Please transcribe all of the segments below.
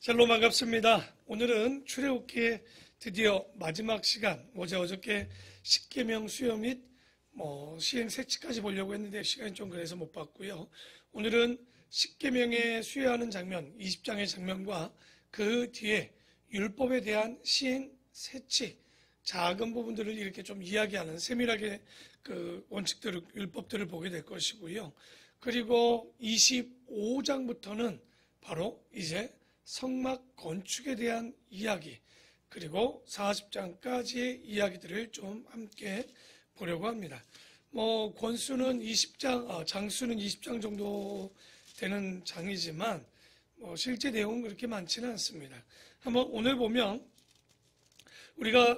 샬롬 반갑습니다. 오늘은 출애굽기의 드디어 마지막 시간, 어저께 십계명 수요 및 시행 세치까지 보려고 했는데 시간이 좀 그래서 못 봤고요. 오늘은 십계명에 수여하는 장면, 20장의 장면과 그 뒤에 율법에 대한 시행 세치, 작은 부분들을 이렇게 좀 이야기하는 세밀하게 그 원칙들을, 율법들을 보게 될 것이고요. 그리고 25장부터는 바로 이제 성막 건축에 대한 이야기, 그리고 40장까지의 이야기들을 좀 함께 보려고 합니다. 권수는 20장, 장수는 20장 정도 되는 장이지만 실제 내용은 그렇게 많지는 않습니다. 한번 오늘 보면 우리가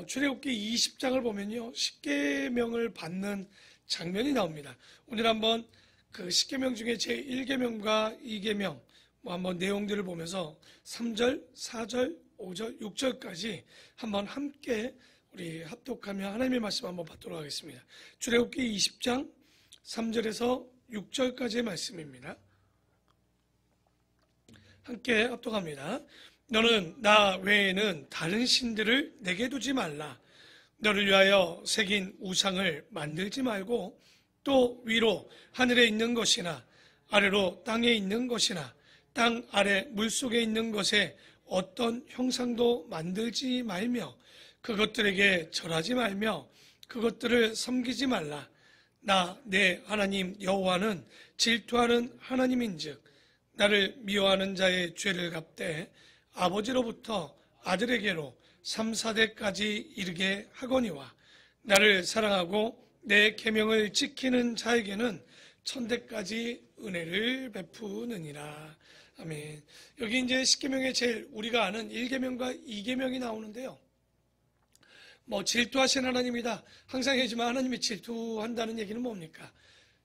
출애굽기 20장을 보면요, 십계명을 받는 장면이 나옵니다. 오늘 한번 그 십계명 중에 제1계명과 2계명 한번 내용들을 보면서 3절, 4절, 5절, 6절까지 한번 함께 우리 합독하며 하나님의 말씀 한번 받도록 하겠습니다. 출애굽기 20장 3절에서 6절까지의 말씀입니다. 함께 합독합니다. 너는 나 외에는 다른 신들을 내게 두지 말라. 너를 위하여 새긴 우상을 만들지 말고 또 위로 하늘에 있는 것이나 아래로 땅에 있는 것이나 땅 아래 물속에 있는 것에 어떤 형상도 만들지 말며 그것들에게 절하지 말며 그것들을 섬기지 말라. 나 내 하나님 여호와는 질투하는 하나님인즉 나를 미워하는 자의 죄를 갚되 아버지로부터 아들에게로 3, 4대까지 이르게 하거니와 나를 사랑하고 내 계명을 지키는 자에게는 1000대까지 은혜를 베푸느니라. 아멘. 여기 이제 십계명에 제일 우리가 아는 1계명과 2계명이 나오는데요. 질투하신 하나님이다. 항상 얘기지만 하나님이 질투한다는 얘기는 뭡니까?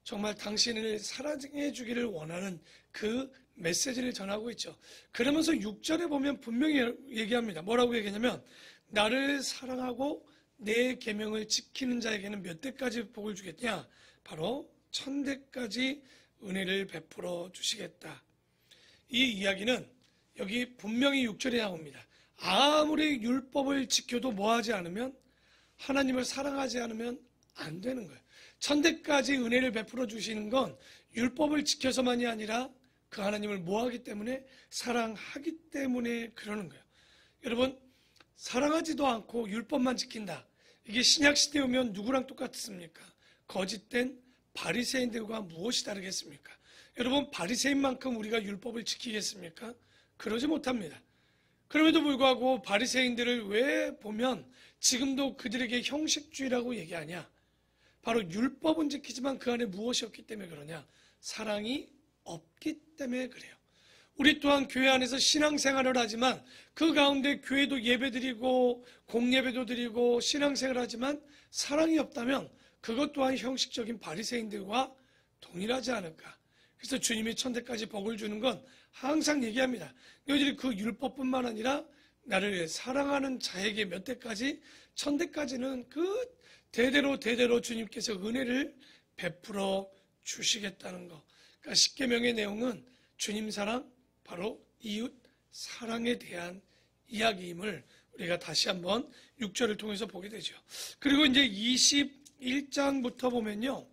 정말 당신을 사랑해 주기를 원하는 그 메시지를 전하고 있죠. 그러면서 6절에 보면 분명히 얘기합니다. 뭐라고 얘기하냐면 나를 사랑하고 내 계명을 지키는 자에게는 몇 대까지 복을 주겠냐? 바로 1000대까지 은혜를 베풀어 주시겠다. 이 이야기는 여기 분명히 6절에 나옵니다. 아무리 율법을 지켜도 뭐하지 않으면, 하나님을 사랑하지 않으면 안 되는 거예요. 1000대까지 은혜를 베풀어 주시는 건 율법을 지켜서만이 아니라 그 하나님을 뭐하기 때문에? 사랑하기 때문에 그러는 거예요. 여러분, 사랑하지도 않고 율법만 지킨다. 이게 신약시대에 오면 누구랑 똑같습니까? 거짓된 바리새인들과 무엇이 다르겠습니까? 여러분, 바리새인만큼 우리가 율법을 지키겠습니까? 그러지 못합니다. 그럼에도 불구하고 바리새인들을 왜 보면 지금도 그들에게 형식주의라고 얘기하냐? 바로 율법은 지키지만 그 안에 무엇이 없기 때문에 그러냐? 사랑이 없기 때문에 그래요. 우리 또한 교회 안에서 신앙생활을 하지만 그 가운데 교회도 예배드리고 공예배도 드리고 신앙생활을 하지만 사랑이 없다면 그것 또한 형식적인 바리새인들과 동일하지 않을까? 그래서 주님이 1000대까지 복을 주는 건 항상 얘기합니다. 너희들이 그 율법뿐만 아니라 나를 사랑하는 자에게 몇 대까지? 1000대까지는 그 대대로 주님께서 은혜를 베풀어 주시겠다는 거. 그러니까 십계명의 내용은 주님 사랑, 바로 이웃 사랑에 대한 이야기임을 우리가 다시 한번 6절을 통해서 보게 되죠. 그리고 이제 21장부터 보면요,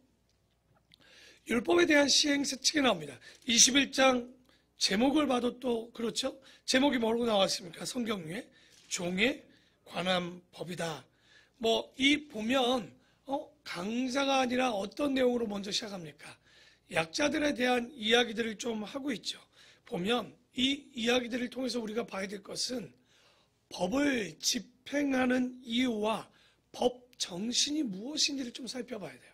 율법에 대한 시행세칙이 나옵니다. 21장 제목을 봐도 또 그렇죠. 제목이 뭐라고 나왔습니까? 성경에 종에 관한 법이다. 이 보면 강자가 아니라 어떤 내용으로 먼저 시작합니까? 약자들에 대한 이야기들을 좀 하고 있죠. 보면 이 이야기들을 통해서 우리가 봐야 될 것은 법을 집행하는 이유와 법 정신이 무엇인지를 좀 살펴봐야 돼요.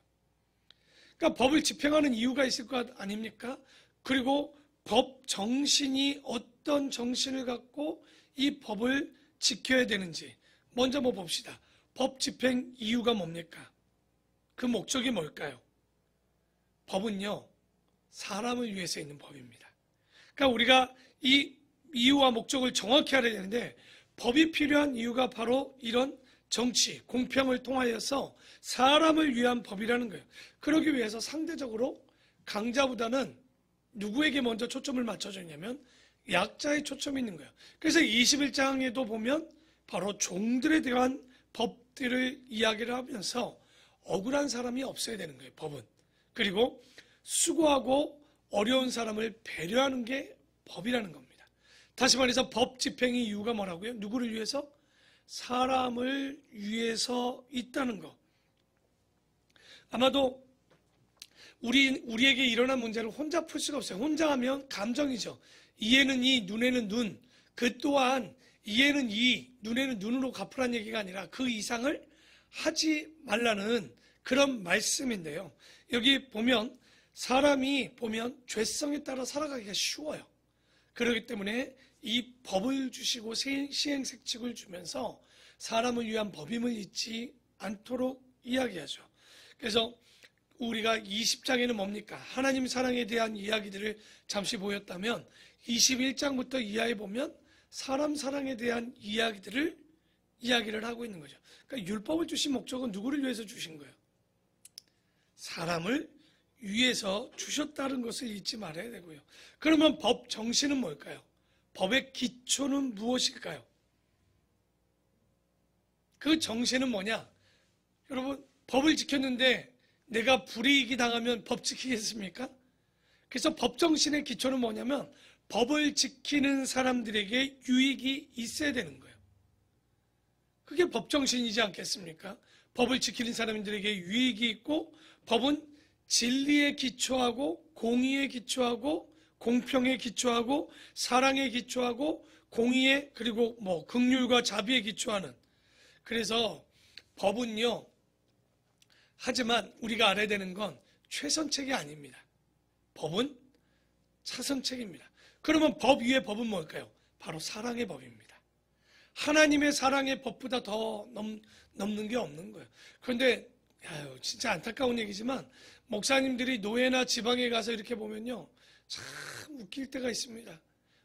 그러니까 법을 집행하는 이유가 있을 것 아닙니까? 그리고 법 정신이 어떤 정신을 갖고 이 법을 지켜야 되는지 먼저 봅시다. 법 집행 이유가 뭡니까? 그 목적이 뭘까요? 법은요, 사람을 위해서 있는 법입니다. 그러니까 우리가 이 이유와 목적을 정확히 알아야 되는데 법이 필요한 이유가 바로 이런 정치, 공평을 통하여서 사람을 위한 법이라는 거예요. 그러기 위해서 상대적으로 강자보다는 누구에게 먼저 초점을 맞춰줬냐면 약자에 초점이 있는 거예요. 그래서 21장에도 보면 바로 종들에 대한 법들을 이야기를 하면서 억울한 사람이 없어야 되는 거예요, 법은. 그리고 수고하고 어려운 사람을 배려하는 게 법이라는 겁니다. 다시 말해서 법 집행의 이유가 뭐라고요? 누구를 위해서? 사람을 위해서 있다는 거. 아마도 우리에게 일어난 문제를 혼자 풀 수가 없어요. 혼자 하면 감정이죠. 이에는 이, 눈에는 눈. 그 또한 이에는 이, 눈에는 눈으로 갚으란 얘기가 아니라 그 이상을 하지 말라는 그런 말씀인데요. 여기 보면 사람이 보면 죄성에 따라 살아가기가 쉬워요. 그렇기 때문에 이 법을 주시고 시행색칙을 주면서 사람을 위한 법임을 잊지 않도록 이야기하죠. 그래서 우리가 20장에는 뭡니까? 하나님 사랑에 대한 이야기들을 잠시 보였다면 21장부터 이하에 보면 사람 사랑에 대한 이야기를 하고 있는 거죠. 그러니까 율법을 주신 목적은 누구를 위해서 주신 거예요? 사람을 위해서 주셨다는 것을 잊지 말아야 되고요. 그러면 법 정신은 뭘까요? 법의 기초는 무엇일까요? 그 정신은 뭐냐? 여러분, 법을 지켰는데 내가 불이익이 당하면 법 지키겠습니까? 그래서 법 정신의 기초는 뭐냐면 법을 지키는 사람들에게 유익이 있어야 되는 거예요. 그게 법 정신이지 않겠습니까? 법을 지키는 사람들에게 유익이 있고 법은 진리에 기초하고 공의에 기초하고 공평에 기초하고 사랑에 기초하고 공의에 그리고 긍휼과 자비에 기초하는, 그래서 법은요, 하지만 우리가 알아야 되는 건 최선책이 아닙니다. 법은 차선책입니다. 그러면 법 위에 법은 뭘까요? 바로 사랑의 법입니다. 하나님의 사랑의 법보다 더 넘는 게 없는 거예요. 그런데 진짜 안타까운 얘기지만 목사님들이 노예나 지방에 가서 이렇게 보면요, 참 웃길 때가 있습니다.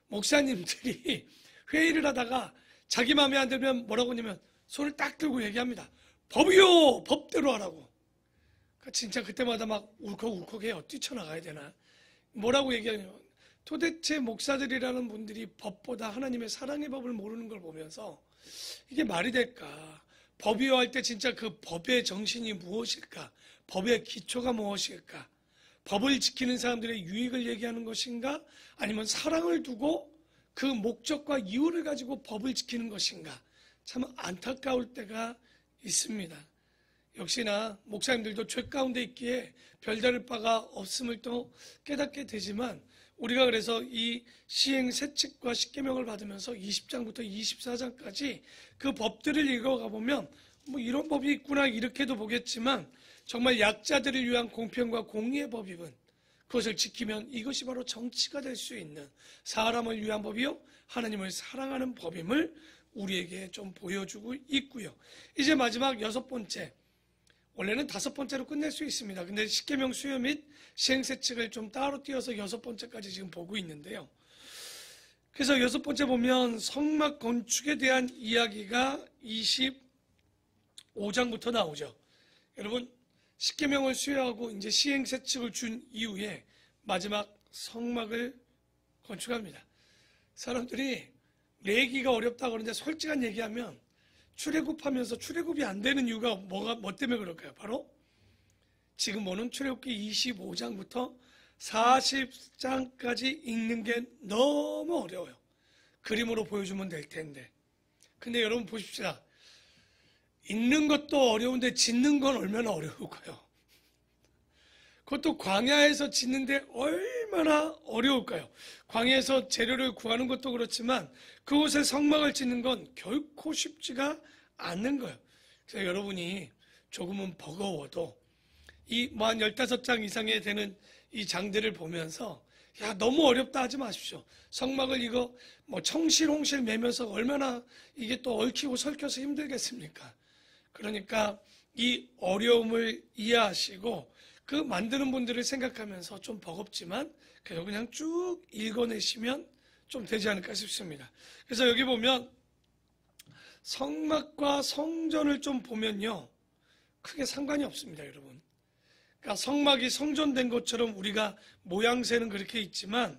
목사님들이 회의를 하다가 자기 마음에 안 들면 뭐라고 하냐면 손을 딱 들고 얘기합니다. 법이요! 법대로 하라고. 진짜 그때마다 막 울컥울컥해요. 뛰쳐나가야 되나? 뭐라고 얘기하냐면 도대체 목사들이라는 분들이 법보다 하나님의 사랑의 법을 모르는 걸 보면서 이게 말이 될까? 법이요 할 때 진짜 그 법의 정신이 무엇일까? 법의 기초가 무엇일까? 법을 지키는 사람들의 유익을 얘기하는 것인가? 아니면 사랑을 두고 그 목적과 이유를 가지고 법을 지키는 것인가? 참 안타까울 때가 있습니다. 역시나 목사님들도 죄 가운데 있기에 별다를 바가 없음을 또 깨닫게 되지만 우리가 그래서 이 시행세칙과 십계명을 받으면서 20장부터 24장까지 그 법들을 읽어가 보면 이런 법이 있구나 이렇게도 보겠지만 정말 약자들을 위한 공평과 공의의 법이군. 그것을 지키면 이것이 바로 정치가 될 수 있는 사람을 위한 법이요 하나님을 사랑하는 법임을 우리에게 좀 보여주고 있고요. 이제 마지막 6번째, 원래는 5번째로 끝낼 수 있습니다. 근데 십계명 수요 및 시행세칙을 좀 따로 띄어서 6번째까지 지금 보고 있는데요. 그래서 6번째 보면 성막 건축에 대한 이야기가 25장부터 나오죠. 여러분, 십계명을 수여하고 이제 시행세칙을 준 이후에 마지막 성막을 건축합니다. 사람들이 레기가 어렵다고 그러는데 솔직한 얘기하면 출애굽하면서 출애굽이 안 되는 이유가 뭐 때문에 그럴까요? 바로 지금 보는 출애굽기 25장부터 40장까지 읽는 게 너무 어려워요. 그림으로 보여주면 될 텐데. 근데 여러분 보십시다. 읽는 것도 어려운데 짓는 건 얼마나 어려울까요? 그것도 광야에서 짓는데 얼마나 어려울까요? 광야에서 재료를 구하는 것도 그렇지만 그곳에 성막을 짓는 건 결코 쉽지가 않는 거예요. 그래서 여러분이 조금은 버거워도 이 한 15장 이상에 되는 이 장들을 보면서 너무 어렵다 하지 마십시오. 성막을 이거 청실홍실 매면서 얼마나 이게 또 얽히고 설켜서 힘들겠습니까? 그러니까 이 어려움을 이해하시고 그 만드는 분들을 생각하면서 좀 버겁지만 그냥 쭉 읽어내시면 좀 되지 않을까 싶습니다. 그래서 여기 보면 성막과 성전을 좀 보면요, 크게 상관이 없습니다, 여러분. 그러니까 성막이 성전된 것처럼 우리가 모양새는 그렇게 있지만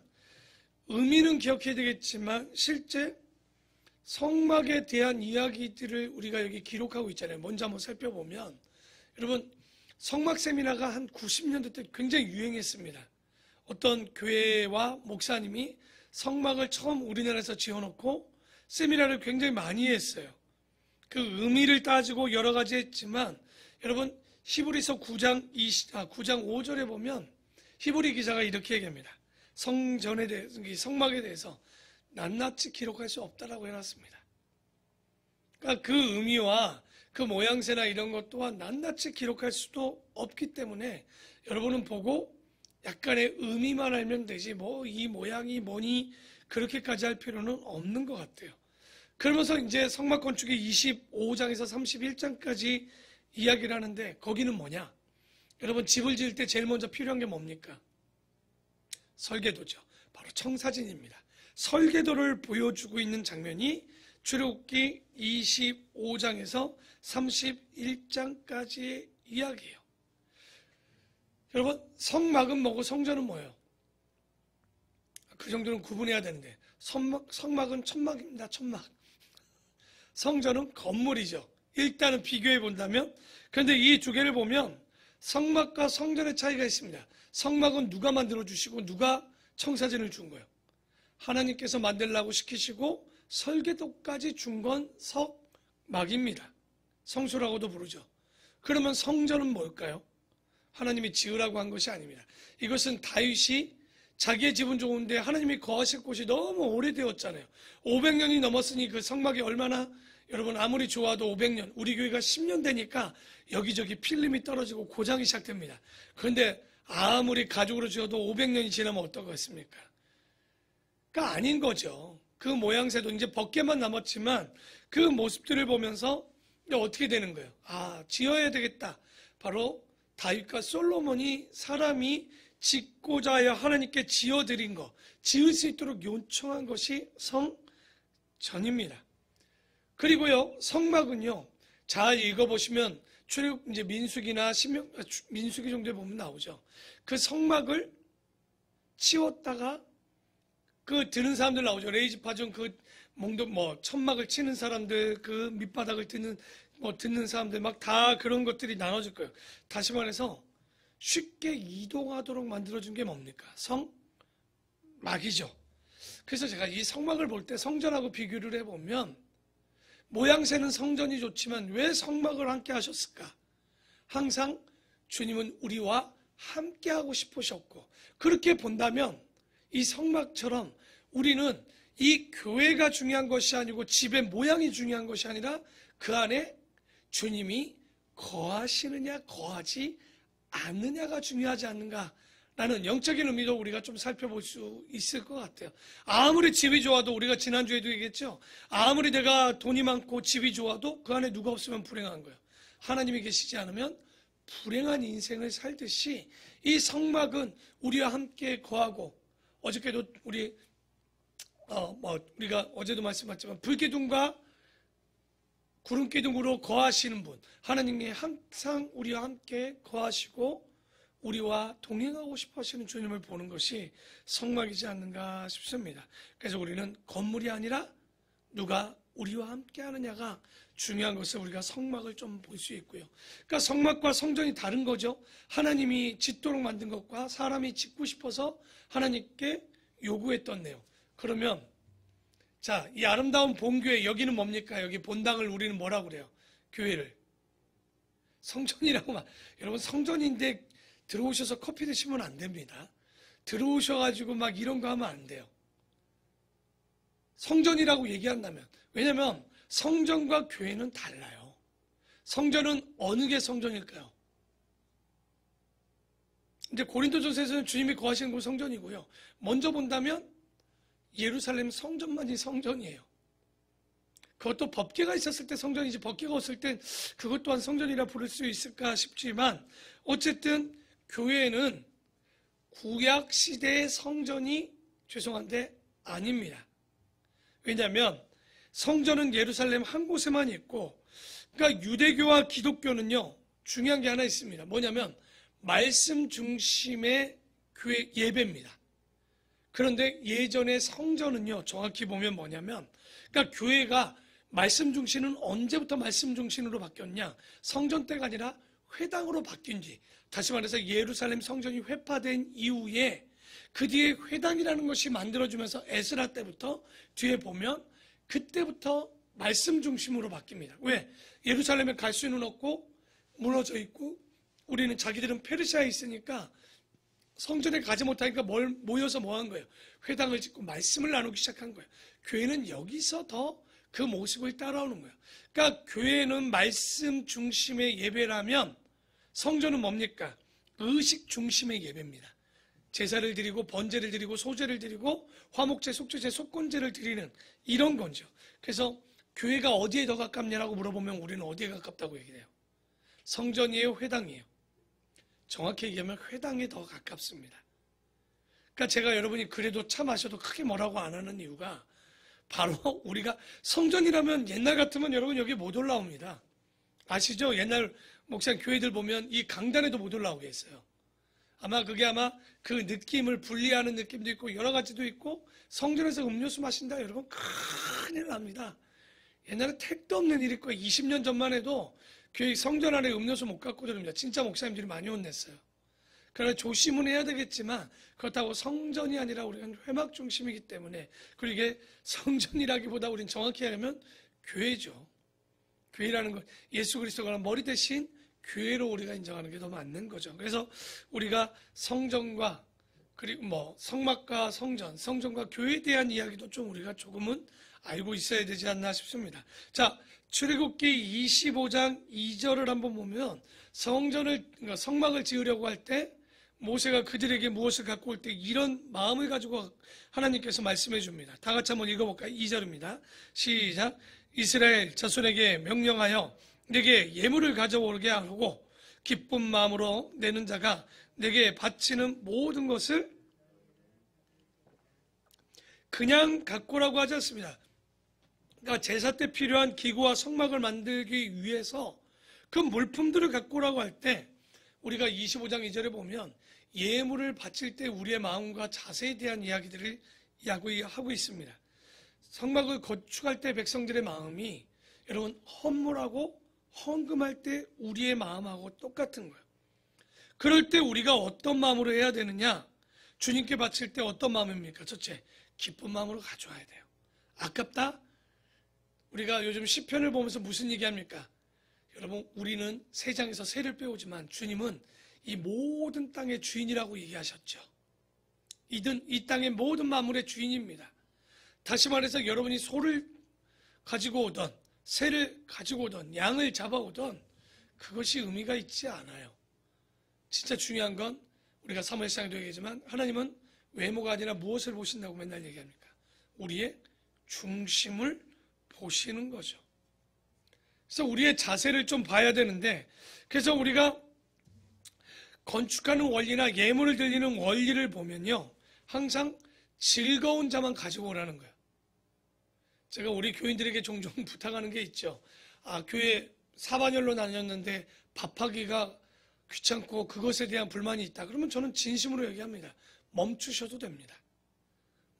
의미는 기억해야 되겠지만 실제 성막에 대한 이야기들을 우리가 여기 기록하고 있잖아요. 먼저 한번 살펴보면 여러분 성막 세미나가 한 90년대 때 굉장히 유행했습니다. 어떤 교회와 목사님이 성막을 처음 우리나라에서 지어놓고 세미나를 굉장히 많이 했어요. 그 의미를 따지고 여러 가지 했지만 여러분 히브리서 9장 5절에 보면 히브리 기자가 이렇게 얘기합니다. 성전에 대해서, 성막에 대해서 낱낱이 기록할 수 없다라고 해놨습니다. 그러니까 그 의미와 그 모양새나 이런 것 또한 낱낱이 기록할 수도 없기 때문에 여러분은 보고 약간의 의미만 알면 되지 뭐 이 모양이 뭐니 그렇게까지 할 필요는 없는 것 같아요. 그러면서 이제 성막 건축의 25장에서 31장까지 이야기를 하는데 거기는 뭐냐? 여러분 집을 지을 때 제일 먼저 필요한 게 뭡니까? 설계도죠. 바로 청사진입니다. 설계도를 보여주고 있는 장면이 출애굽기 25장에서 31장까지의 이야기예요. 여러분 성막은 뭐고 성전은 뭐예요? 그 정도는 구분해야 되는데 성막은 천막입니다. 천막. 성전은 건물이죠. 일단은 비교해 본다면 그런데 이 두 개를 보면 성막과 성전의 차이가 있습니다. 성막은 누가 만들어 주시고 누가 청사진을 준 거예요? 하나님께서 만들라고 시키시고 설계도까지 준 건 성막입니다. 성소라고도 부르죠. 그러면 성전은 뭘까요? 하나님이 지으라고 한 것이 아닙니다. 이것은 다윗이 자기의 집은 좋은데 하나님이 거하실 곳이 너무 오래되었잖아요. 500년이 넘었으니 그 성막이 얼마나 여러분 아무리 좋아도 500년, 우리 교회가 10년 되니까 여기저기 필름이 떨어지고 고장이 시작됩니다. 그런데 아무리 가죽으로 지어도 500년이 지나면 어떠겠습니까? 그러니까 아닌 거죠. 그 모양새도 이제 벗개만 남았지만 그 모습들을 보면서 어떻게 되는 거예요? 아, 지어야 되겠다. 바로 다윗과 솔로몬이 사람이 짓고자 하여 하나님께 지어드린 것, 지을 수 있도록 요청한 것이 성전입니다. 그리고요, 성막은요, 잘 읽어보시면 출애굽 이제 민수기나 민수기 정도에 보면 나오죠. 그 성막을 치웠다가 그 드는 사람들 나오죠. 레이지파전 그 몽도 천막을 치는 사람들, 그 밑바닥을 듣는 사람들 막 다 그런 것들이 나눠질 거예요. 다시 말해서 쉽게 이동하도록 만들어준 게 뭡니까? 성막이죠. 그래서 제가 이 성막을 볼 때 성전하고 비교를 해보면 모양새는 성전이 좋지만 왜 성막을 함께 하셨을까? 항상 주님은 우리와 함께 하고 싶으셨고 그렇게 본다면 이 성막처럼 우리는 이 교회가 중요한 것이 아니고 집의 모양이 중요한 것이 아니라 그 안에 주님이 거하시느냐 거하지 않느냐가 중요하지 않는가라는 영적인 의미도 우리가 좀 살펴볼 수 있을 것 같아요. 아무리 집이 좋아도 우리가 지난주에도 얘기했죠. 아무리 내가 돈이 많고 집이 좋아도 그 안에 누가 없으면 불행한 거예요. 하나님이 계시지 않으면 불행한 인생을 살듯이 이 성막은 우리와 함께 거하고 어저께도 우리가 어제도 말씀하셨지만 불기둥과 구름기둥으로 거하시는 분, 하나님이 항상 우리와 함께 거하시고 우리와 동행하고 싶어 하시는 주님을 보는 것이 성막이지 않는가 싶습니다. 그래서 우리는 건물이 아니라 누가 우리와 함께 하느냐가 중요한 것을 우리가 성막을 좀 볼 수 있고요. 그러니까 성막과 성전이 다른 거죠. 하나님이 짓도록 만든 것과 사람이 짓고 싶어서 하나님께 요구했던 내용. 그러면 자, 이 아름다운 본교회 여기는 뭡니까? 여기 본당을 우리는 뭐라고 그래요? 교회를 성전이라고 여러분 성전인데 들어오셔서 커피 드시면 안 됩니다. 들어오셔가지고 막 이런 거 하면 안 돼요. 성전이라고 얘기한다면 왜냐하면 성전과 교회는 달라요. 성전은 어느 게 성전일까요? 이제 고린도전서에서는 주님이 거하시는 곳 성전이고요. 먼저 본다면 예루살렘 성전만이 성전이에요. 그것도 법궤가 있었을 때 성전이지 법궤가 없을 땐 그것 또한 성전이라 부를 수 있을까 싶지만 어쨌든 교회는 구약시대의 성전이 죄송한데 아닙니다. 왜냐하면 성전은 예루살렘 한 곳에만 있고 그러니까 유대교와 기독교는요 중요한 게 하나 있습니다. 뭐냐면 말씀 중심의 교회 예배입니다. 그런데 예전의 성전은요, 정확히 보면 뭐냐면, 그러니까 교회가 말씀 중심은 언제부터 말씀 중심으로 바뀌었냐? 성전 때가 아니라 회당으로 바뀐 뒤, 다시 말해서 예루살렘 성전이 회파된 이후에 그 뒤에 회당이라는 것이 만들어지면서 에스라 때부터 뒤에 보면 그때부터 말씀 중심으로 바뀝니다. 왜? 예루살렘에 갈 수는 없고 무너져 있고 우리는 자기들은 페르시아에 있으니까 성전에 가지 못하니까 모여서 뭐 한 거예요? 회당을 짓고 말씀을 나누기 시작한 거예요. 교회는 여기서 더 그 모습을 따라오는 거예요. 그러니까 교회는 말씀 중심의 예배라면 성전은 뭡니까? 의식 중심의 예배입니다. 제사를 드리고 번제를 드리고 소제를 드리고 화목제, 속죄제, 속건제를 드리는 이런 거죠. 그래서 교회가 어디에 더 가깝냐라고 물어보면 우리는 어디에 가깝다고 얘기해요? 성전이에요? 회당이에요? 정확히 얘기하면 회당에 더 가깝습니다. 그러니까 제가 여러분이 그래도 차 마셔도 크게 뭐라고 안 하는 이유가 바로 우리가 성전이라면 옛날 같으면 여러분 여기 못 올라옵니다. 아시죠? 옛날 목사님 교회들 보면 이 강단에도 못 올라오게 했어요. 아마 그 느낌을 분리하는 느낌도 있고 여러 가지도 있고 성전에서 음료수 마신다 여러분 큰일 납니다. 옛날에 택도 없는 일일 거예요. 20년 전만 해도 교회 성전 안에 음료수 못 갖고 들어옵니다. 진짜 목사님들이 많이 혼냈어요. 그러나 조심은 해야 되겠지만 그렇다고 성전이 아니라 우리는 회막 중심이기 때문에 그리고 이게 성전이라기보다 우리는 정확히 하려면 교회죠. 교회라는 것 예수 그리스도가 머리 대신 교회로 우리가 인정하는 게 더 맞는 거죠. 그래서 우리가 성전과 그리고 성막과 성전과 교회에 대한 이야기도 좀 우리가 조금은 알고 있어야 되지 않나 싶습니다. 자, 출애굽기 25장 2절을 한번 보면 그러니까 성막을 지으려고 할 때 모세가 그들에게 무엇을 갖고 올 때 이런 마음을 가지고 하나님께서 말씀해 줍니다. 다 같이 한번 읽어볼까요? 2절입니다. 시작. 이스라엘 자손에게 명령하여 내게 예물을 가져오게 하고 기쁜 마음으로 내는 자가 내게 바치는 모든 것을 그냥 갖고 오라고 하지 않습니다. 그러니까 제사 때 필요한 기구와 성막을 만들기 위해서 그 물품들을 갖고 오라고 할 때 우리가 25장 2절에 보면 예물을 바칠 때 우리의 마음과 자세에 대한 이야기들을 하고 있습니다. 성막을 건축할 때 백성들의 마음이 여러분 헌물하고 헌금할 때 우리의 마음하고 똑같은 거예요. 그럴 때 우리가 어떤 마음으로 해야 되느냐? 주님께 바칠 때 어떤 마음입니까? 첫째, 기쁜 마음으로 가져와야 돼요. 아깝다? 우리가 요즘 시편을 보면서 무슨 얘기합니까? 여러분 우리는 세상에서 세를 빼오지만 주님은 이 모든 땅의 주인이라고 얘기하셨죠. 이 땅의 모든 만물의 주인입니다. 다시 말해서 여러분이 소를 가지고 오던 새를 가지고 오던 양을 잡아오던 그것이 의미가 있지 않아요. 진짜 중요한 건 우리가 사무엘상에도 얘기하지만 하나님은 외모가 아니라 무엇을 보신다고 맨날 얘기합니까? 우리의 중심을 보시는 거죠. 그래서 우리의 자세를 좀 봐야 되는데 그래서 우리가 건축하는 원리나 예물을 드리는 원리를 보면요 항상 즐거운 자만 가지고 오라는 거예요. 제가 우리 교인들에게 종종 부탁하는 게 있죠. 교회 사반열로 나뉘었는데 밥하기가 귀찮고 그것에 대한 불만이 있다. 그러면 저는 진심으로 얘기합니다. 멈추셔도 됩니다.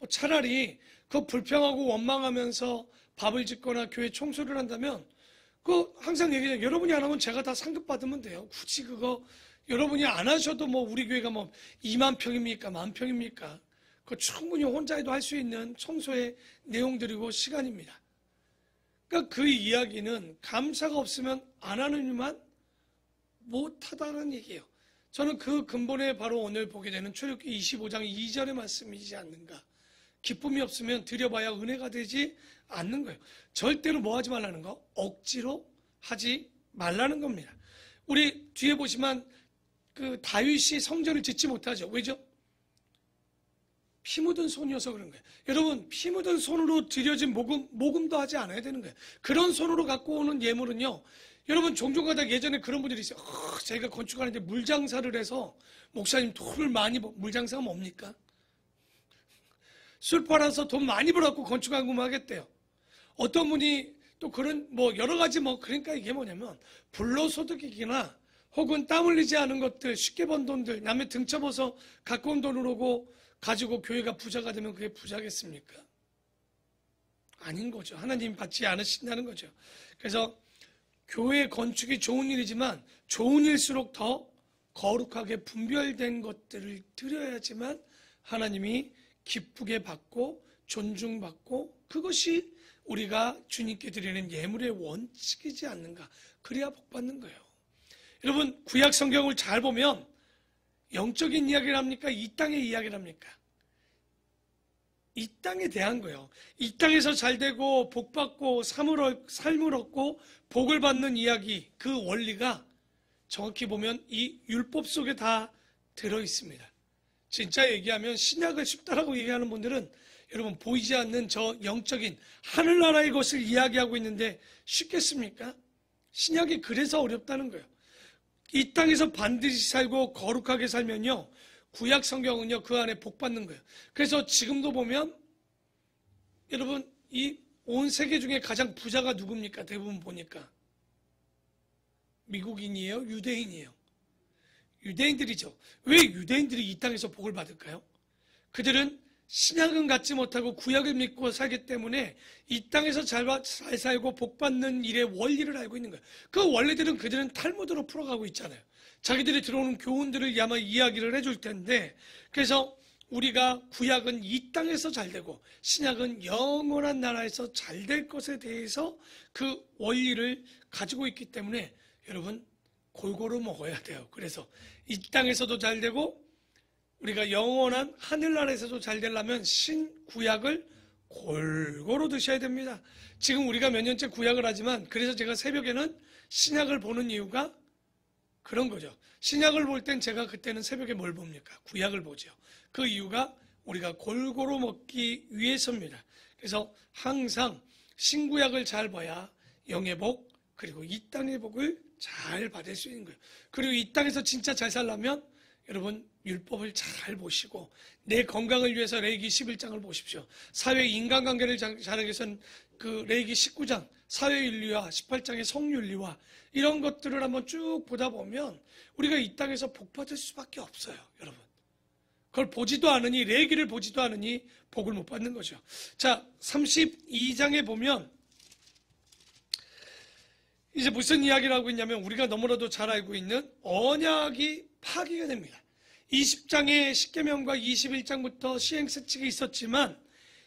차라리 그 불평하고 원망하면서 밥을 짓거나 교회 청소를 한다면 항상 얘기해요. 여러분이 안 하면 제가 다 상급 받으면 돼요. 굳이 그거 여러분이 안 하셔도 우리 교회가 2만 평입니까? 10,000평입니까? 그 충분히 혼자 해도 할 수 있는 청소의 내용들이고 시간입니다. 그러니까 그 이야기는 감사가 없으면 안 하는 일만 못하다는 얘기예요. 저는 그 근본에 바로 오늘 보게 되는 출애굽기 25장 2절의 말씀이지 않는가. 기쁨이 없으면 드려봐야 은혜가 되지 않는 거예요. 절대로 뭐 하지 말라는 거? 억지로 하지 말라는 겁니다. 우리 뒤에 보시면 그 다윗이 성전을 짓지 못하죠. 왜죠? 피 묻은 손이어서 그런 거예요. 여러분 피 묻은 손으로 드려진 모금도 하지 않아야 되는 거예요. 그런 손으로 갖고 오는 예물은요. 여러분 종종 가다 예전에 그런 분들이 있어요. 제가 건축하는데 물장사를 해서 목사님 돈을 많이 물장사가 뭡니까? 술 팔아서 돈 많이 벌었고 건축하고 하겠대요. 어떤 분이 또 그런 여러 가지 그러니까 이게 뭐냐면 불로소득이나 혹은 땀 흘리지 않은 것들 쉽게 번 돈들 남의 등쳐봐서 갖고 온 돈으로고 가지고 교회가 부자가 되면 그게 부자겠습니까? 아닌 거죠. 하나님 받지 않으신다는 거죠. 그래서 교회 건축이 좋은 일이지만 좋은 일수록 더 거룩하게 분별된 것들을 드려야지만 하나님이 기쁘게 받고 존중받고, 그것이 우리가 주님께 드리는 예물의 원칙이지 않는가. 그래야 복 받는 거예요. 여러분, 구약 성경을 잘 보면 영적인 이야기를 합니까? 이 땅의 이야기를 합니까? 이 땅에 대한 거예요. 이 땅에서 잘 되고 복 받고 삶을 얻고 복을 받는 이야기, 그 원리가 정확히 보면 이 율법 속에 다 들어 있습니다. 진짜 얘기하면 신약을 쉽다라고 얘기하는 분들은 여러분, 보이지 않는 저 영적인 하늘나라의 것을 이야기하고 있는데 쉽겠습니까? 신약이 그래서 어렵다는 거예요. 이 땅에서 반드시 살고 거룩하게 살면요, 구약 성경은요 그 안에 복 받는 거예요. 그래서 지금도 보면 여러분, 이 온 세계 중에 가장 부자가 누굽니까? 대부분 보니까 미국인이에요? 유대인이에요? 유대인들이죠. 왜 유대인들이 이 땅에서 복을 받을까요? 그들은 신약은 갖지 못하고 구약을 믿고 살기 때문에 이 땅에서 잘 살고 복 받는 일의 원리를 알고 있는 거예요. 그 원리들은 그들은 탈무드로 풀어가고 있잖아요. 자기들이 들어오는 교훈들을 아마 이야기를 해줄 텐데, 그래서 우리가 구약은 이 땅에서 잘 되고 신약은 영원한 나라에서 잘 될 것에 대해서 그 원리를 가지고 있기 때문에 여러분, 골고루 먹어야 돼요. 그래서 이 땅에서도 잘 되고 우리가 영원한 하늘나라에서도 잘 되려면 신구약을 골고루 드셔야 됩니다. 지금 우리가 몇 년째 구약을 하지만, 그래서 제가 새벽에는 신약을 보는 이유가 그런 거죠. 신약을 볼 땐 제가 그때는 새벽에 뭘 봅니까? 구약을 보죠. 그 이유가 우리가 골고루 먹기 위해서입니다. 그래서 항상 신구약을 잘 봐야 영의 복, 그리고 이 땅의 복을 잘 받을 수 있는 거예요. 그리고 이 땅에서 진짜 잘 살려면 여러분, 율법을 잘 보시고 내 건강을 위해서 레위기 11장을 보십시오. 사회 인간관계를 잘하기 위해서는 그 레위기 19장 사회윤리와 18장의 성윤리와 이런 것들을 한번 쭉 보다 보면 우리가 이 땅에서 복 받을 수밖에 없어요. 여러분, 그걸 보지도 않으니, 레위기를 보지도 않으니 복을 못 받는 거죠. 자, 32장에 보면 이제 무슨 이야기를 하고 있냐면, 우리가 너무나도 잘 알고 있는 언약이 파기가 됩니다. 20장의 십계명과 21장부터 시행세칙이 있었지만,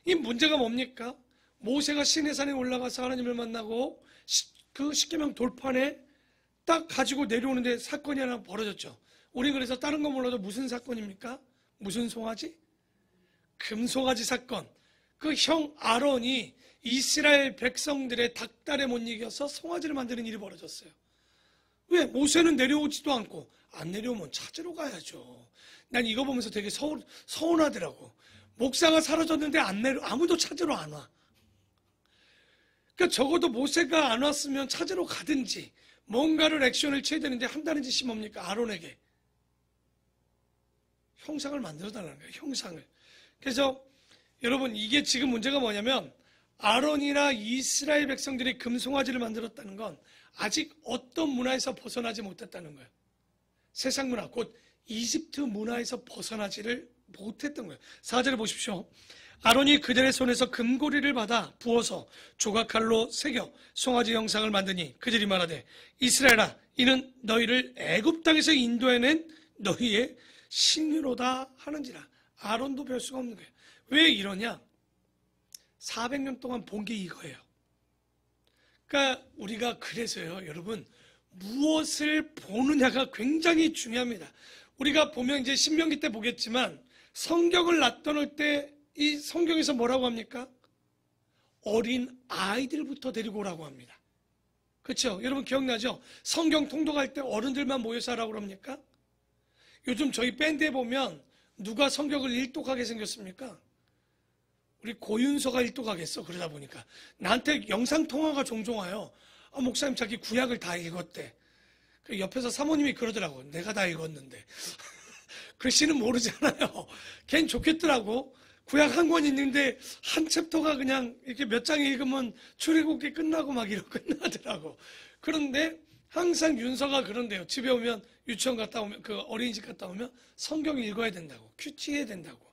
이 문제가 뭡니까? 모세가 시내산에 올라가서 하나님을 만나고 그 십계명 돌판에 딱 가지고 내려오는데 사건이 하나 벌어졌죠. 우리 그래서 다른 거 몰라도 무슨 사건입니까? 무슨 송아지? 금송아지 사건. 그 형 아론이 이스라엘 백성들의 닭달에 못 이겨서 송아지를 만드는 일이 벌어졌어요. 왜? 모세는 내려오지도 않고, 안 내려오면 찾으러 가야죠. 난 이거 보면서 되게 서운하더라고. 목사가 사라졌는데 아무도 찾으러 안 와. 그러니까 적어도 모세가 안 왔으면 찾으러 가든지 뭔가를 액션을 취해야 되는데 한다는 짓이 뭡니까? 아론에게 형상을 만들어 달라는 거예요. 형상을. 그래서 여러분, 이게 지금 문제가 뭐냐면, 아론이나 이스라엘 백성들이 금송아지를 만들었다는 건 아직 어떤 문화에서 벗어나지 못했다는 거예요. 세상 문화, 곧 이집트 문화에서 벗어나지를 못했던 거예요. 4절을 보십시오. 아론이 그들의 손에서 금고리를 받아 부어서 조각칼로 새겨 송아지 형상을 만드니 그들이 말하되, 이스라엘아, 이는 너희를 애굽 땅에서 인도해낸 너희의 신이로다 하는지라. 아론도 별 수가 없는 거예요. 왜 이러냐? 400년 동안 본 게 이거예요. 그러니까 우리가 그래서요, 여러분, 무엇을 보느냐가 굉장히 중요합니다. 우리가 보면 이제 신명기 때 보겠지만, 성경을 놔둬놓을 때 이 성경에서 뭐라고 합니까? 어린 아이들부터 데리고 오라고 합니다. 그렇죠? 여러분 기억나죠? 성경 통독할 때 어른들만 모여서 하라고 그럽니까? 요즘 저희 밴드에 보면 누가 성경을 일독하게 생겼습니까? 우리 고윤서가 일독하겠어. 그러다 보니까 나한테 영상통화가 종종 와요. 목사님 자기 구약을 다 읽었대. 옆에서 사모님이 그러더라고. 내가 다 읽었는데. 글씨는 모르잖아요. 걔는 좋겠더라고. 구약 한 권 있는데 한 챕터가 그냥 이렇게 몇 장 읽으면 출애굽기 끝나고 막 이러고 끝나더라고. 그런데 항상 윤서가 그런데요. 집에 오면, 유치원 갔다 오면, 그 어린이집 갔다 오면 성경 읽어야 된다고. 큐티해야 된다고.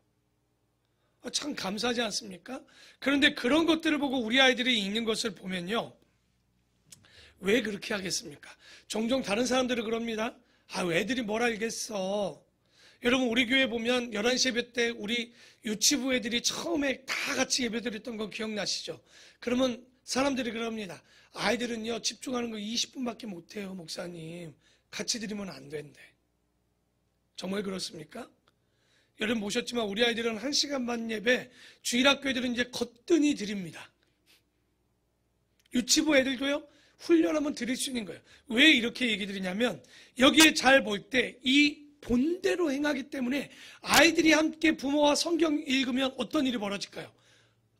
참 감사하지 않습니까? 그런데 그런 것들을 보고 우리 아이들이 읽는 것을 보면요. 왜 그렇게 하겠습니까? 종종 다른 사람들은 그럽니다. 애들이 뭘 알겠어. 여러분, 우리 교회 보면 11시 예배 때 우리 유치부 애들이 처음에 다 같이 예배 드렸던 거 기억나시죠? 그러면 사람들이 그럽니다. 아이들은요, 집중하는 거 20분밖에 못해요, 목사님. 같이 드리면 안 된대. 정말 그렇습니까? 여러분 보셨지만 우리 아이들은 1시간 반 예배, 주일학교 애들은 이제 거뜬히 드립니다. 유치부 애들도요, 훈련하면 드릴 수 있는 거예요. 왜 이렇게 얘기 드리냐면, 여기에 잘 볼 때 이 본대로 행하기 때문에 아이들이 함께 부모와 성경 읽으면 어떤 일이 벌어질까요?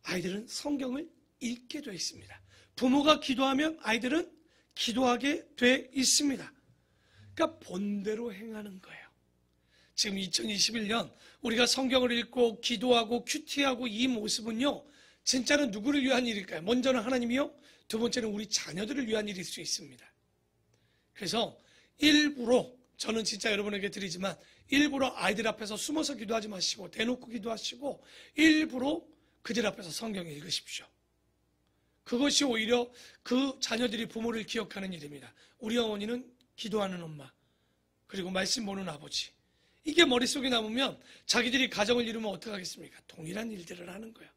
아이들은 성경을 읽게 돼 있습니다. 부모가 기도하면 아이들은 기도하게 돼 있습니다. 그러니까 본대로 행하는 거예요. 지금 2021년 우리가 성경을 읽고 기도하고 큐티하고 이 모습은요, 진짜는 누구를 위한 일일까요? 먼저는 하나님이요, 두 번째는 우리 자녀들을 위한 일일 수 있습니다. 그래서 일부러, 저는 진짜 여러분에게 드리지만 일부러 아이들 앞에서 숨어서 기도하지 마시고 대놓고 기도하시고 일부러 그들 앞에서 성경 읽으십시오. 그것이 오히려 그 자녀들이 부모를 기억하는 일입니다. 우리 어머니는 기도하는 엄마, 그리고 말씀 보는 아버지. 이게 머릿속에 남으면 자기들이 가정을 이루면 어떡하겠습니까? 동일한 일들을 하는 거예요.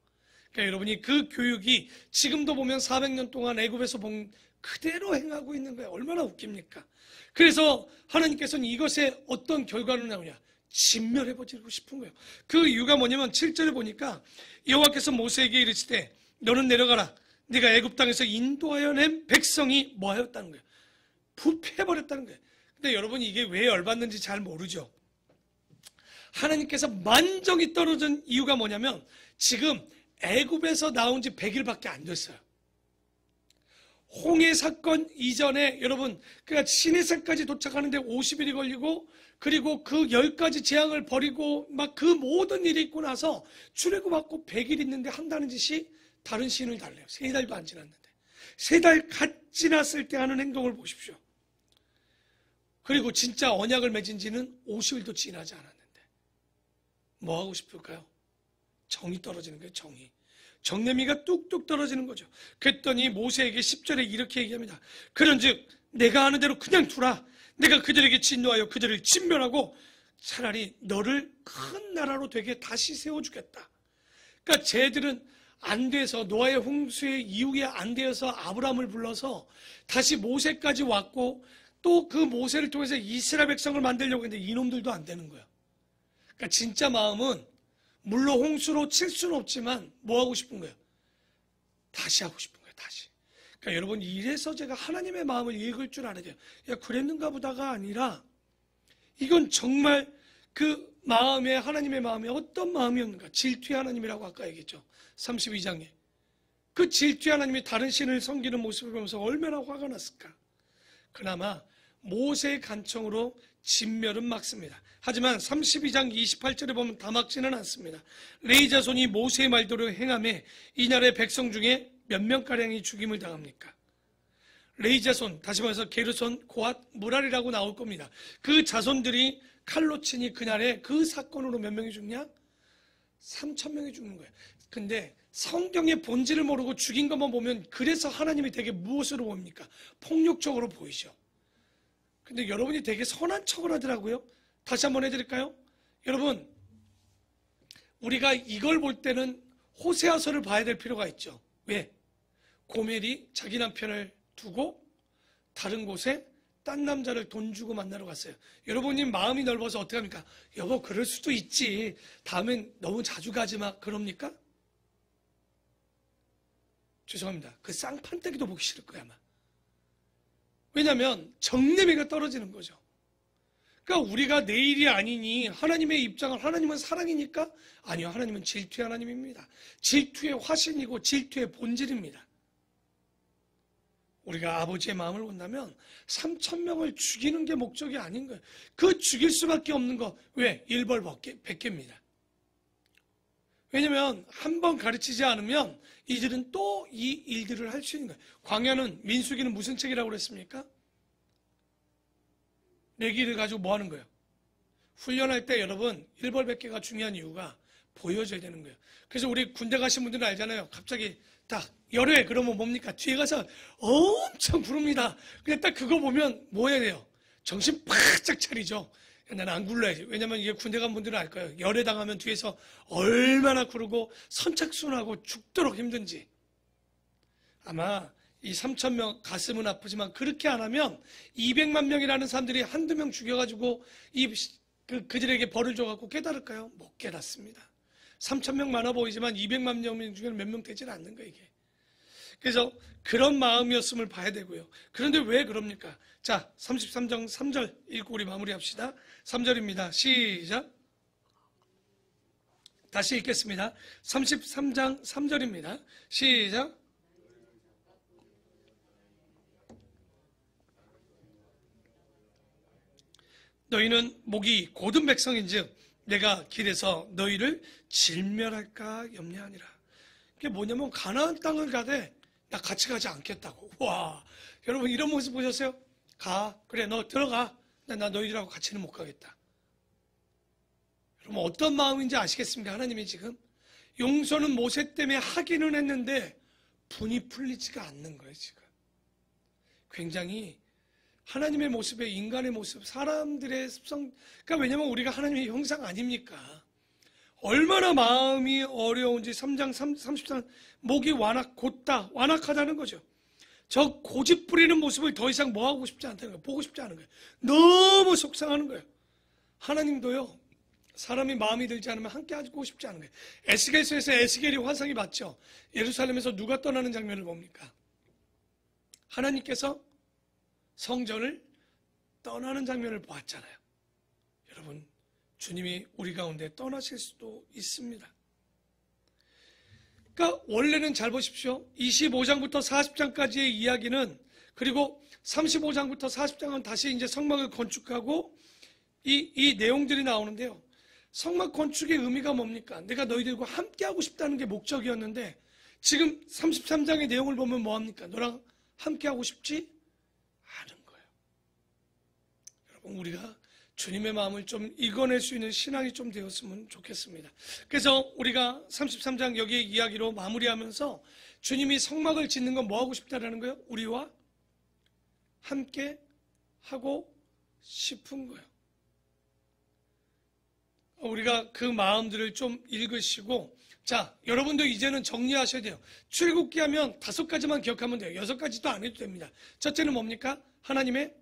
그러니까 여러분이 그 교육이 지금도 보면 400년 동안 애굽에서 본 그대로 행하고 있는 거예요. 얼마나 웃깁니까? 그래서 하나님께서는 이것에 어떤 결과를 나오냐? 진멸해버리고 싶은 거예요. 그 이유가 뭐냐면 7절에 보니까 여호와께서 모세에게 이르시되 너는 내려가라. 네가 애굽 땅에서 인도하여 낸 백성이 뭐 하였다는 거예요? 부패해버렸다는 거예요. 근데 여러분 이게 왜 열받는지 잘 모르죠. 하나님께서 만정이 떨어진 이유가 뭐냐면 지금 애굽에서 나온 지 100일밖에 안 됐어요. 홍해 사건 이전에 여러분 그러니까 시내산까지 도착하는데 50일이 걸리고 그리고 그 10가지 재앙을 버리고 막 그 모든 일이 있고 나서 출애굽받고 100일 있는데 한다는 짓이 다른 신을 달래요. 3달도 안 지났는데 3달 갓 지났을 때 하는 행동을 보십시오. 그리고 진짜 언약을 맺은 지는 50일도 지나지 않았는데 뭐 하고 싶을까요? 정이 떨어지는 거예요. 정내미가 뚝뚝 떨어지는 거죠. 그랬더니 모세에게 10절에 이렇게 얘기합니다. 그런즉 내가 하는 대로 그냥 두라. 내가 그들에게 진노하여 그들을 진멸하고 차라리 너를 큰 나라로 되게 다시 세워주겠다. 그러니까 쟤들은 안 돼서 노아의 홍수의 이후에 안 되어서 아브라함을 불러서 다시 모세까지 왔고 또 그 모세를 통해서 이스라엘 백성을 만들려고 했는데 이놈들도 안 되는 거예요. 그러니까 진짜 마음은 물론 홍수로 칠 수는 없지만 뭐 하고 싶은 거예요? 다시 하고 싶은 거예요. 다시. 그러니까 여러분 이래서 제가 하나님의 마음을 읽을 줄 알아야 돼요. 야 그랬는가 보다가 아니라 이건 정말 그 마음에 하나님의 마음에 어떤 마음이었는가. 질투의 하나님이라고 아까 얘기했죠. 32장에. 그 질투의 하나님이 다른 신을 섬기는 모습을 보면서 얼마나 화가 났을까. 그나마 모세의 간청으로 진멸은 막습니다. 하지만 32장 28절에 보면 다 막지는 않습니다. 레위 자손이 모세의 말대로 행함에 이날의 백성 중에 몇 명가량이 죽임을 당합니까? 레위 자손, 다시 말해서 게르손, 고핫, 무랄이라고 나올 겁니다. 그 자손들이 칼로 치니 그날에 그 사건으로 몇 명이 죽냐? 3,000명이 죽는 거예요. 근데 성경의 본질을 모르고 죽인 것만 보면 그래서 하나님이 되게 무엇으로 봅니까? 폭력적으로 보이죠. 근데 여러분이 되게 선한 척을 하더라고요. 다시 한번 해드릴까요? 여러분 우리가 이걸 볼 때는 호세아서를 봐야 될 필요가 있죠. 왜? 고멜이 자기 남편을 두고 다른 곳에 딴 남자를 돈 주고 만나러 갔어요. 여러분이 마음이 넓어서 어떻게 합니까? 여보 그럴 수도 있지. 다음엔 너무 자주 가지 마. 그럽니까? 죄송합니다. 그 쌍판떼기도 보기 싫을 거야 아마. 왜냐하면 정내미가 떨어지는 거죠. 그러니까 우리가 내 일이 아니니 하나님의 입장을 하나님은 사랑이니까? 아니요. 하나님은 질투의 하나님입니다. 질투의 화신이고 질투의 본질입니다. 우리가 아버지의 마음을 본다면 3,000명을 죽이는 게 목적이 아닌 거예요. 그 죽일 수밖에 없는 거. 왜? 일벌 100개입니다. 왜냐하면 한 번 가르치지 않으면 이들은 또 이 일들을 할 수 있는 거예요. 광야는 민수기는 무슨 책이라고 그랬습니까? 레기를 가지고 뭐 하는 거예요? 훈련할 때 여러분 일벌 100개가 중요한 이유가 보여줘야 되는 거예요. 그래서 우리 군대 가신 분들은 알잖아요. 갑자기 딱 열애 그러면 뭡니까? 뒤에 가서 엄청 부릅니다. 근데 딱 그거 보면 뭐 해야 돼요? 정신 바짝 차리죠. 나는 안 굴러야지. 왜냐면 이게 군대 간 분들은 알 거예요. 열애 당하면 뒤에서 얼마나 구르고 선착순하고 죽도록 힘든지. 아마 이 3,000명 가슴은 아프지만 그렇게 안 하면 200만 명이라는 사람들이 한두 명 죽여가지고 그들에게 벌을 줘갖고 깨달을까요? 못 깨닫습니다. 3,000명 많아 보이지만 200만 명 중에는 몇 명 되지는 않는 거예요, 이게. 그래서 그런 마음이었음을 봐야 되고요. 그런데 왜 그럽니까? 자, 33장 3절 읽고 우리 마무리합시다. 3절입니다. 시작. 다시 읽겠습니다. 33장 3절입니다. 시작. 너희는 목이 고든 백성인즉 내가 길에서 너희를 진멸할까 염려하니라. 그게 뭐냐면 가나안 땅을 가되 나 같이 가지 않겠다고. 와, 여러분 이런 모습 보셨어요? 가, 그래 너 들어가. 나 너희들하고 같이는 못 가겠다. 여러분 어떤 마음인지 아시겠습니까? 하나님이 지금 용서는 모세 때문에 하기는 했는데 분이 풀리지가 않는 거예요. 지금 굉장히 하나님의 모습에 인간의 모습, 사람들의 습성, 그러니까 왜냐면 우리가 하나님의 형상 아닙니까? 얼마나 마음이 어려운지 3장 33 목이 곧다 완악하다는 거죠. 저 고집 부리는 모습을 더 이상 뭐하고 싶지 않다는 거예요. 보고 싶지 않은 거예요. 너무 속상하는 거예요. 하나님도요, 사람이 마음이 들지 않으면 함께 하고 싶지 않은 거예요. 에스겔서에서 에스겔이 환상이 맞죠. 예루살렘에서 누가 떠나는 장면을 봅니까? 하나님께서 성전을 떠나는 장면을 보았잖아요. 여러분, 주님이 우리 가운데 떠나실 수도 있습니다. 그러니까 원래는 잘 보십시오. 25장부터 40장까지의 이야기는, 그리고 35장부터 40장은 다시 이제 성막을 건축하고 이 내용들이 나오는데요. 성막 건축의 의미가 뭡니까? 내가 너희들과 함께하고 싶다는 게 목적이었는데 지금 33장의 내용을 보면 뭐합니까? 너랑 함께하고 싶지 않은 거예요. 여러분, 우리가 주님의 마음을 좀 읽어낼 수 있는 신앙이 좀 되었으면 좋겠습니다. 그래서 우리가 33장 여기의 이야기로 마무리하면서 주님이 성막을 짓는 건 뭐 하고 싶다라는 거예요? 우리와 함께 하고 싶은 거예요. 우리가 그 마음들을 좀 읽으시고, 자, 여러분도 이제는 정리하셔야 돼요. 출애굽기 하면 5가지만 기억하면 돼요. 6가지도 안 해도 됩니다. 첫째는 뭡니까? 하나님의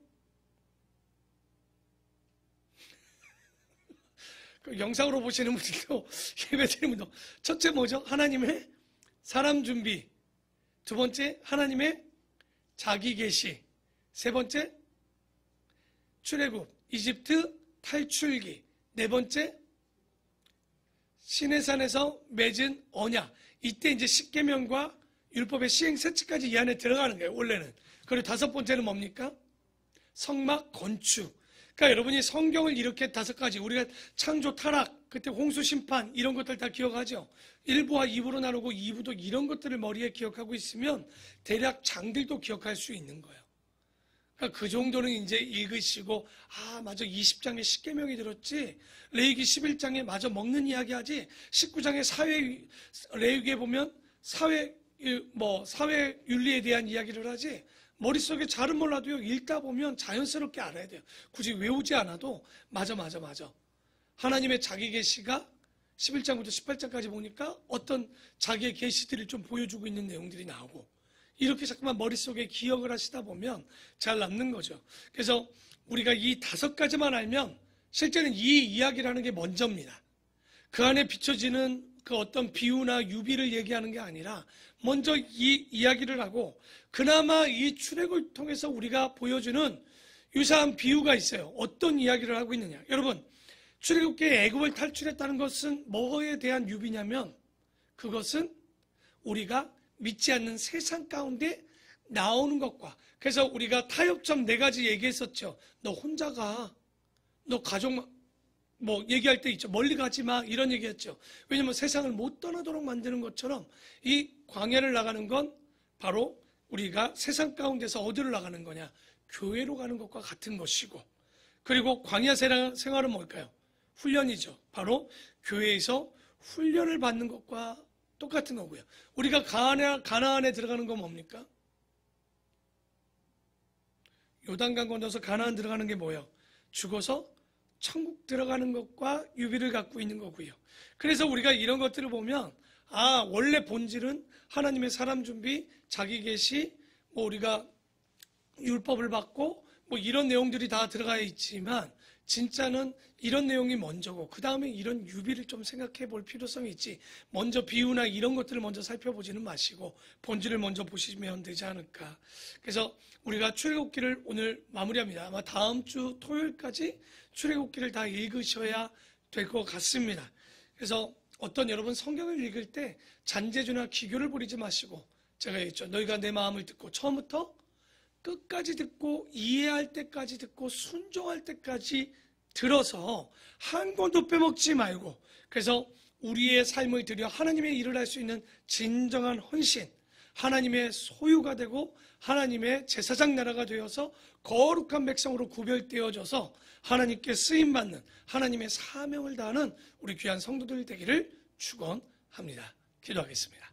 영상으로 보시는 분들도 예배드리는 분도 첫째 뭐죠? 하나님의 사람 준비. 두 번째 하나님의 자기 계시. 세 번째 출애굽, 이집트 탈출기. 네 번째 시내산에서 맺은 언약. 이때 이제 십계명과 율법의 시행 세칙까지 이 안에 들어가는 거예요, 원래는. 그리고 5번째는 뭡니까? 성막 건축. 그러니까 여러분이 성경을 이렇게 5가지, 우리가 창조, 타락, 그때 홍수 심판 이런 것들 다 기억하죠. 1부와 2부로 나누고 2부도 이런 것들을 머리에 기억하고 있으면 대략 장들도 기억할 수 있는 거예요. 그러니까 그 정도는 이제 읽으시고, 아 맞아 20장에 십계명이 들었지, 레위기 11장에 맞아 먹는 이야기 하지, 19장에 레위기에 보면 사회 윤리에 대한 이야기를 하지. 머릿속에 잘은 몰라도요, 읽다 보면 자연스럽게 알아야 돼요. 굳이 외우지 않아도 맞아. 하나님의 자기 계시가 11장부터 18장까지 보니까 어떤 자기의 계시들을 좀 보여주고 있는 내용들이 나오고, 이렇게 자꾸만 머릿속에 기억을 하시다 보면 잘 남는 거죠. 그래서 우리가 이 5가지만 알면 실제는 이 이야기라는 게 먼저입니다. 그 안에 비춰지는 그 어떤 비유나 유비를 얘기하는 게 아니라 먼저 이 이야기를 하고, 그나마 이 출애굽을 통해서 우리가 보여주는 유사한 비유가 있어요. 어떤 이야기를 하고 있느냐. 여러분, 출애굽기에 애굽을 탈출했다는 것은 뭐에 대한 유비냐면, 그것은 우리가 믿지 않는 세상 가운데 나오는 것과, 그래서 우리가 타협점 4가지 얘기했었죠. 너 혼자 가. 너 가족 얘기할 때 있죠. 멀리 가지 마. 이런 얘기했죠. 왜냐면 세상을 못 떠나도록 만드는 것처럼 이 광야를 나가는 건 바로 우리가 세상 가운데서 어디로 나가는 거냐? 교회로 가는 것과 같은 것이고, 그리고 광야 생활은 뭘까요? 훈련이죠. 바로 교회에서 훈련을 받는 것과 똑같은 거고요. 우리가 가나안에 들어가는 건 뭡니까? 요단강 건너서 가나안 들어가는 게 뭐예요? 죽어서 천국 들어가는 것과 유비를 갖고 있는 거고요. 그래서 우리가 이런 것들을 보면 원래 본질은 하나님의 사람 준비, 자기 계시, 우리가 율법을 받고 이런 내용들이 다 들어가 있지만 진짜는 이런 내용이 먼저고 그 다음에 이런 유비를 좀 생각해 볼 필요성이 있지. 먼저 비유나 이런 것들을 먼저 살펴보지는 마시고 본질을 먼저 보시면 되지 않을까. 그래서 우리가 출애굽기를 오늘 마무리합니다. 아마 다음 주 토요일까지 출애굽기를 다 읽으셔야 될 것 같습니다. 그래서 어떤 여러분 성경을 읽을 때 잔재주나 기교를 부리지 마시고 제가 했죠. 너희가 내 마음을 듣고 처음부터 끝까지 듣고 이해할 때까지 듣고 순종할 때까지 들어서 한 권도 빼먹지 말고 그래서 우리의 삶을 들여 하나님의 일을 할 수 있는 진정한 헌신, 하나님의 소유가 되고 하나님의 제사장 나라가 되어서 거룩한 백성으로 구별되어져서 하나님께 쓰임받는 하나님의 사명을 다하는 우리 귀한 성도들 되기를 축원합니다. 기도하겠습니다.